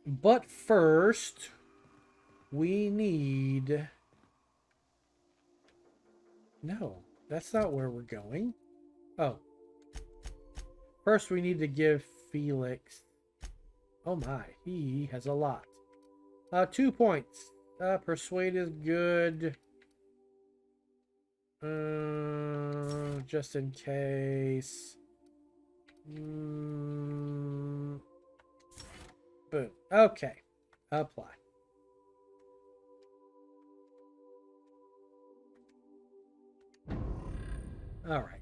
But first, we need... No, that's not where we're going. Oh. First, we need to give Felix... Oh my, he has a lot. 2 points. Persuade is good. Just in case. Boom. Okay. Apply. All right.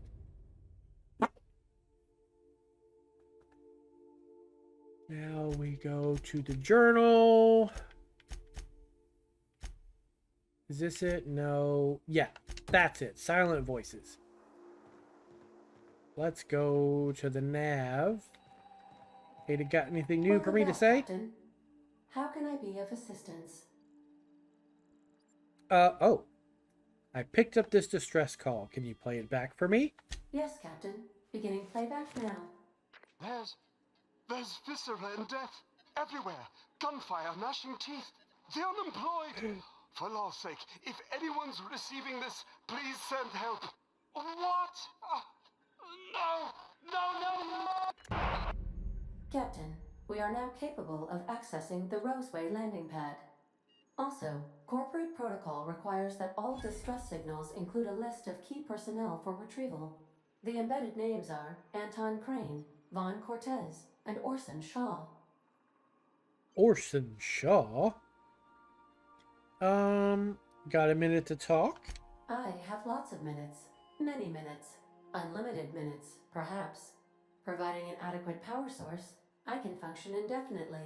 Now we go to the journal. Is this it? No. Yeah, that's it. Silent voices. Let's go to the nav. Ada, got anything new for me to say? Captain. How can I be of assistance? Oh. I picked up this distress call. Can you play it back for me? Yes, Captain. Beginning playback now. There's viscera and death everywhere. Gunfire, gnashing teeth. The unemployed. For law's sake, if anyone's receiving this, please send help. What? No! Captain, we are now capable of accessing the Roseway landing pad. Also, corporate protocol requires that all distress signals include a list of key personnel for retrieval. The embedded names are Anton Crane, Vaughn Cortez, and Orson Shaw. Orson Shaw? Got a minute to talk? I have lots of minutes. Many minutes. Unlimited minutes, perhaps. Providing an adequate power source, I can function indefinitely.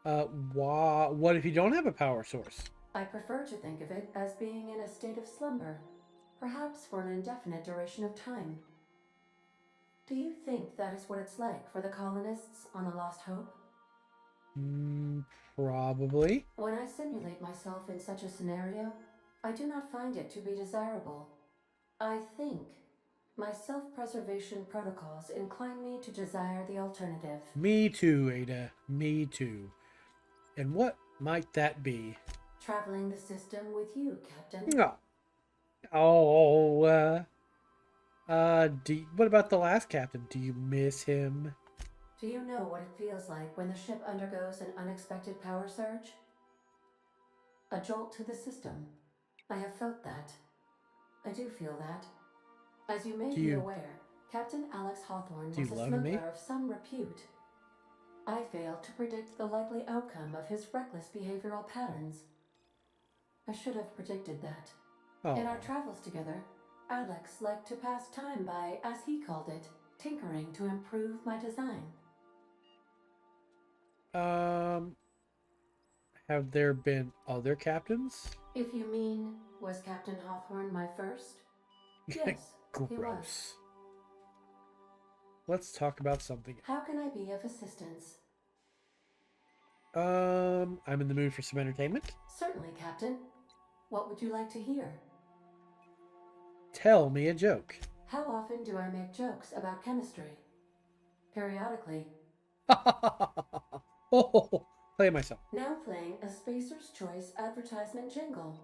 What if you don't have a power source? I prefer to think of it as being in a state of slumber, perhaps for an indefinite duration of time. Do you think that is what it's like for the colonists on the Lost Hope? Probably. When I simulate myself in such a scenario, I do not find it to be desirable. I think my self-preservation protocols incline me to desire the alternative. Me too, Ada. Me too. And what might that be? Traveling the system with you, Captain. No. What about the last captain? Do you miss him? Do you know what it feels like when the ship undergoes an unexpected power surge? A jolt to the system. I have felt that. I do feel that. As you may be aware, Captain Alex Hawthorne was a smuggler of some repute. I failed to predict the likely outcome of his reckless behavioral patterns. I should have predicted that. In our travels together, Alex liked to pass time by, as he called it, tinkering to improve my design. Have there been other captains? If you mean, was Captain Hawthorne my first? Yes, he was. Let's talk about something. How can I be of assistance? I'm in the mood for some entertainment. Certainly, Captain. What would you like to hear? Tell me a joke. How often do I make jokes about chemistry? Periodically. Oh, play myself. Now playing a Spacer's Choice advertisement jingle.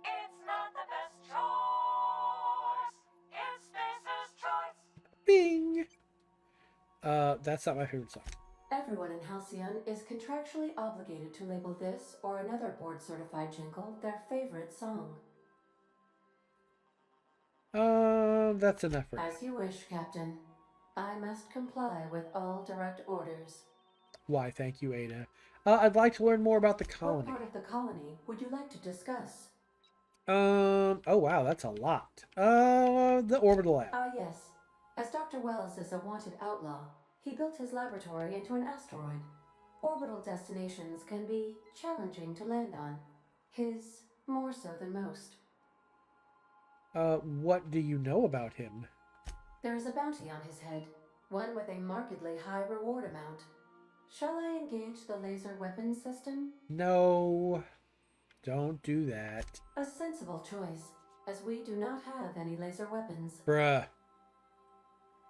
It's not the best choice. It's Spacer's Choice. Bing. That's not my favorite song. Everyone in Halcyon is contractually obligated to label this or another board-certified jingle their favorite song. That's enough for me. As you wish, Captain. I must comply with all direct orders. Why, thank you, Ada. I'd like to learn more about the colony. What part of the colony would you like to discuss? Oh wow, that's a lot. The orbital lab. Yes. As Dr. Wells is a wanted outlaw, he built his laboratory into an asteroid. Orbital destinations can be challenging to land on. His more so than most. What do you know about him? There is a bounty on his head, one with a markedly high reward amount. Shall I engage the laser weapons system? No, don't do that. A sensible choice, as we do not have any laser weapons. Bruh.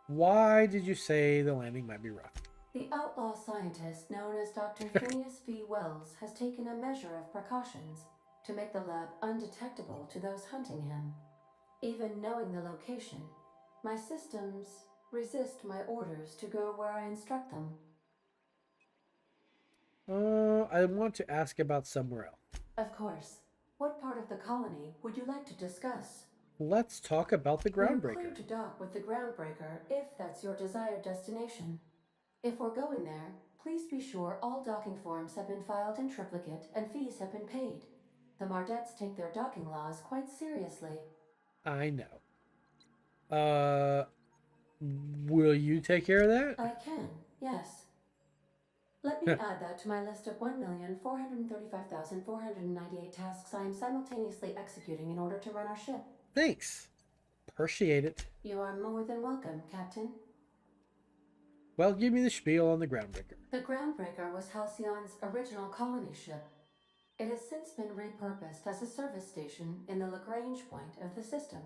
Why did you say the landing might be rough? The outlaw scientist known as Dr. Phineas V. Wells has taken a measure of precautions to make the lab undetectable to those hunting him. Even knowing the location, my systems resist my orders to go where I instruct them. I want to ask about somewhere else. Of course. What part of the colony would you like to discuss? Let's talk about the We're Groundbreaker. clear to dock with the Groundbreaker if that's your desired destination. If we're going there, please be sure all docking forms have been filed in triplicate and fees have been paid. The Mardettes take their docking laws quite seriously. I know. Will you take care of that? I can, yes. Let me add that to my list of 1,435,498 tasks I am simultaneously executing in order to run our ship. Thanks. Appreciate it. You are more than welcome, Captain. Well, give me the spiel on the Groundbreaker. The Groundbreaker was Halcyon's original colony ship. It has since been repurposed as a service station in the Lagrange point of the system.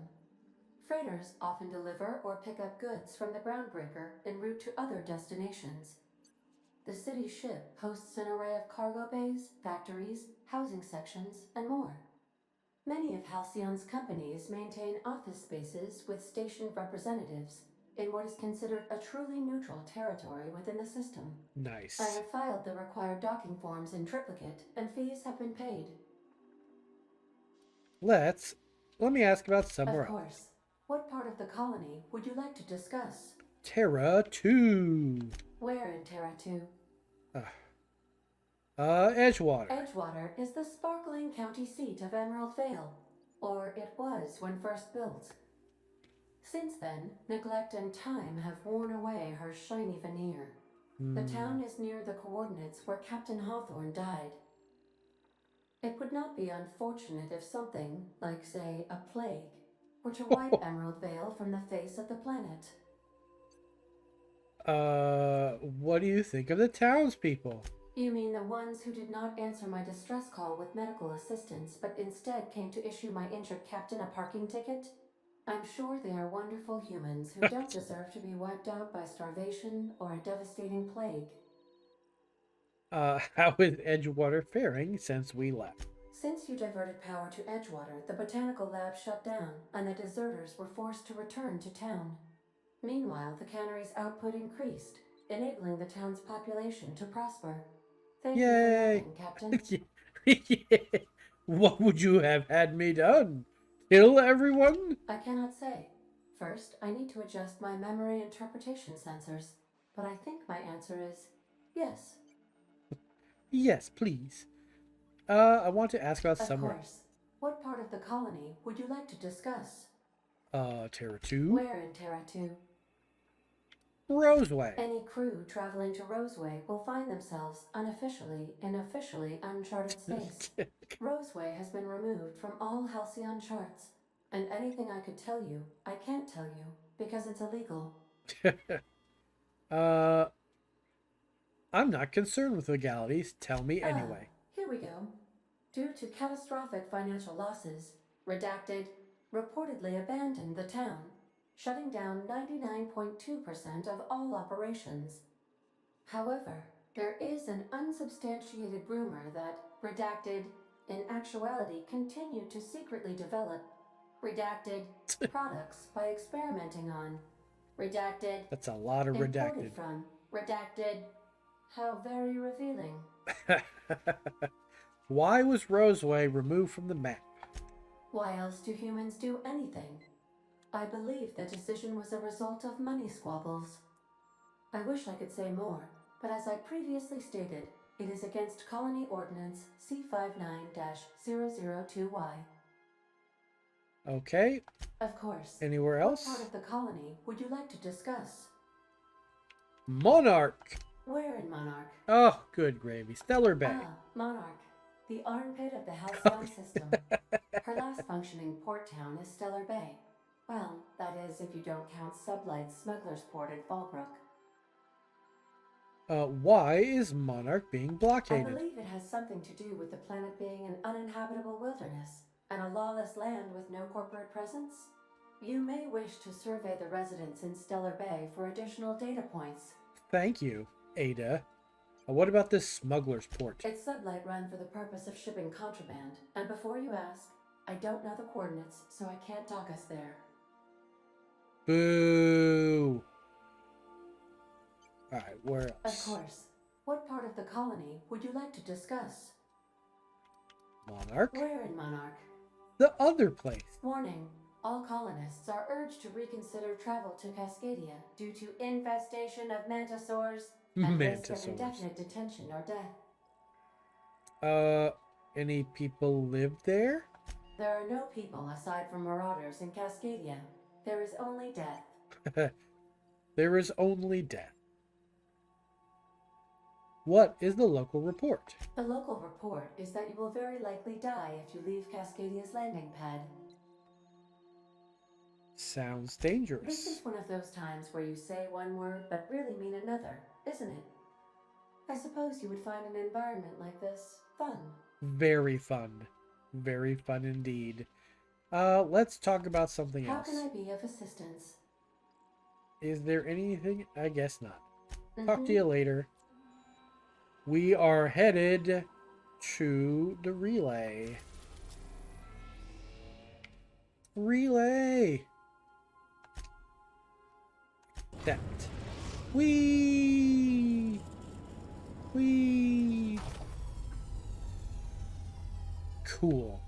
Freighters often deliver or pick up goods from the Groundbreaker en route to other destinations. The city ship hosts an array of cargo bays, factories, housing sections, and more. Many of Halcyon's companies maintain office spaces with stationed representatives in what is considered a truly neutral territory within the system. Nice. I have filed the required docking forms in triplicate, and fees have been paid. Let me ask about somewhere Of course. else. What part of the colony would you like to discuss? Terra 2. Where in Terra 2? Edgewater. Edgewater is the sparkling county seat of Emerald Vale, or it was when first built. Since then, neglect and time have worn away her shiny veneer. The town is near the coordinates where Captain Hawthorne died. It would not be unfortunate if something, like say a plague, were to wipe Emerald Vale from the face of the planet. What do you think of the townspeople? You mean the ones who did not answer my distress call with medical assistance, but instead came to issue my injured captain a parking ticket? I'm sure they are wonderful humans who don't deserve to be wiped out by starvation or a devastating plague. How is Edgewater faring since we left? Since you diverted power to Edgewater, the botanical lab shut down, and the deserters were forced to return to town. Meanwhile, the cannery's output increased, enabling the town's population to prosper. Thank you Yay! for nothing, Captain. Yeah. What would you have had me done? Kill everyone? I cannot say. First, I need to adjust my memory interpretation sensors, but I think my answer is yes. Yes, please. I want to ask about Of somewhere course. What part of the colony would you like to discuss? else. Terra 2? Where in Terra 2? Roseway. Any crew traveling to Roseway will find themselves unofficially in officially uncharted space. Roseway has been removed from all Halcyon charts, and anything I could tell you, I can't tell you, because it's illegal. I'm not concerned with legalities. Tell me anyway. Here we go. Due to catastrophic financial losses, Redacted reportedly abandoned the town, shutting down 99.2% of all operations. However, there is an unsubstantiated rumor that Redacted, in actuality, continued to secretly develop Redacted products by experimenting on Redacted, That's a lot of imported redacted. from Redacted. How very revealing. Why was Roseway removed from the map? Why else do humans do anything? I believe the decision was a result of money squabbles. I wish I could say more, but as I previously stated, it is against Colony Ordinance C59-002Y. Okay. Of course. Anywhere What else? part of the colony would you like to discuss? Monarch. Where in Monarch? Oh, good gravy. Stellar Bay. Ah, Monarch. The armpit of the Halcyon system. Her last functioning port town is Stellar Bay. Well, that is if you don't count Sublight's Smuggler's Port at Fallbrook. Why is Monarch being I blockaded? believe it has something to do with the planet being an uninhabitable wilderness and a lawless land with no corporate presence. You may wish to survey the residents in Stellar Bay for additional data points. Thank you. Ada. What about this smuggler's port? It's sublight run for the purpose of shipping contraband. And before you ask, I don't know the coordinates, so I can't dock us there. Boo! Alright, where Of else? course. What part of the colony would you like to discuss? Monarch? Where in Monarch? The other place. Warning. All colonists are urged to reconsider travel to Cascadia due to infestation of mantisaurs and risk of Mantisaurs. indefinite detention or death. Any people live there? There are no people aside from marauders in Cascadia. There is only death. There is only death. What is the local report? The local report is that you will very likely die if you leave Cascadia's landing pad. Sounds dangerous. This is one of those times where you say one word but really mean another, isn't it? I suppose you would find an environment like this fun. Very fun. Very fun indeed. Let's talk about something How else. can I be of assistance? Is there anything? I guess not. Mm-hmm. Talk to you later. We are headed to the relay. Relay! That. Whee! Whee! Cool.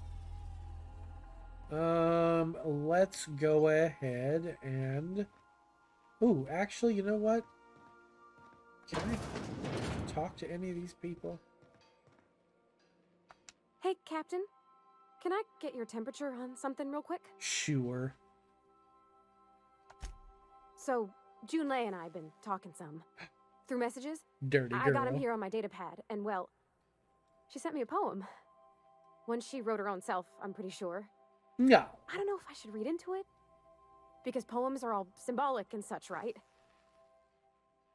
Let's go ahead and... Ooh, actually, you know what? Can I talk to any of these people? Hey, Captain. Can I get your temperature on something real quick? Sure. So, Junlei and I have been talking some. Through messages. Dirty girl. I got him here on my data pad, and well, she sent me a poem. One she wrote her own self, I'm pretty sure. No. I don't know if I should read into it. Because poems are all symbolic and such, right?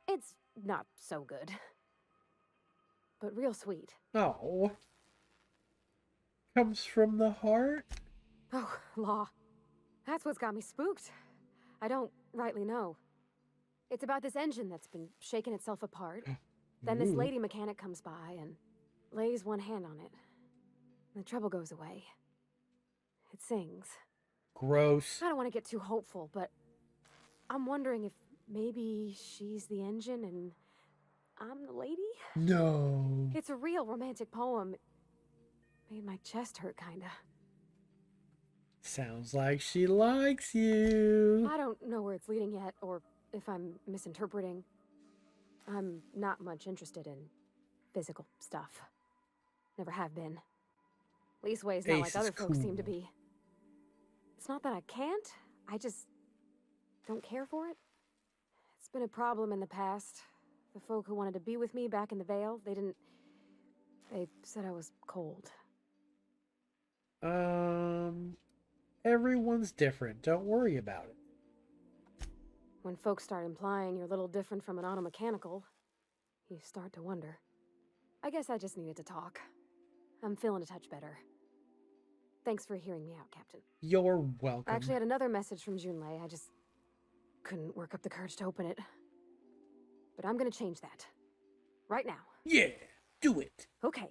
It's not so good. But real sweet. Oh. Comes from the heart? Oh, law. That's what's got me spooked. I don't rightly know. It's about this engine that's been shaking itself apart. Then this Ooh. lady mechanic comes by and lays one hand on it. The trouble goes away. It sings. Gross. I don't want to get too hopeful, but I'm wondering if maybe she's the engine and I'm the lady? No. It's a real romantic poem. Made my chest hurt, kinda. Sounds like she likes you. I don't know where it's leading yet, or if I'm misinterpreting. I'm not much interested in physical stuff. Never have been. Leastways, not Ace like other is folks seem to cool. be. It's not that I can't, I just don't care for it. It's been a problem in the past. The folk who wanted to be with me back in the Vale, they said I was cold. Everyone's different. Don't worry about it. When folks start implying you're a little different from an automechanical, you start to wonder. I guess I just needed to talk. I'm feeling a touch better. Thanks for hearing me out, Captain. You're welcome. I actually had another message from Junlei. I just couldn't work up the courage to open it. But I'm gonna change that. Right now. Yeah, do it. Okay,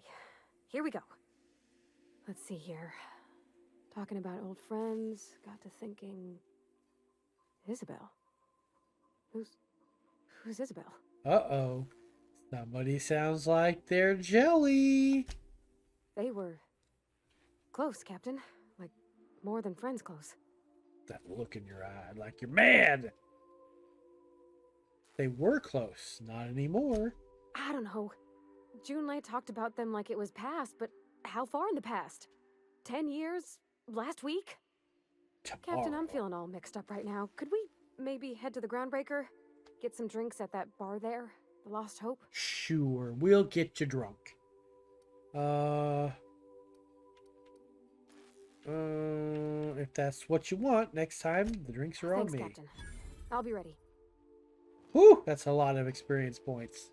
here we go. Let's see here. Talking about old friends, got to thinking... Isabel? Who's Isabel? Uh-oh. Somebody sounds like they're jelly. They were... close, Captain. Like, more than friends close. That look in your eye, like you're mad. They were close, not anymore. I don't know. Junlei talked about them like it was past, but how far in the past? 10 years? Last week? Tomorrow. Captain, I'm feeling all mixed up right now. Could we maybe head to the Groundbreaker? Get some drinks at that bar there? The Lost Hope? Sure, we'll get you drunk. If that's what you want, next time the drinks are Thanks, on me. Captain. I'll be ready. Whew, that's a lot of experience points.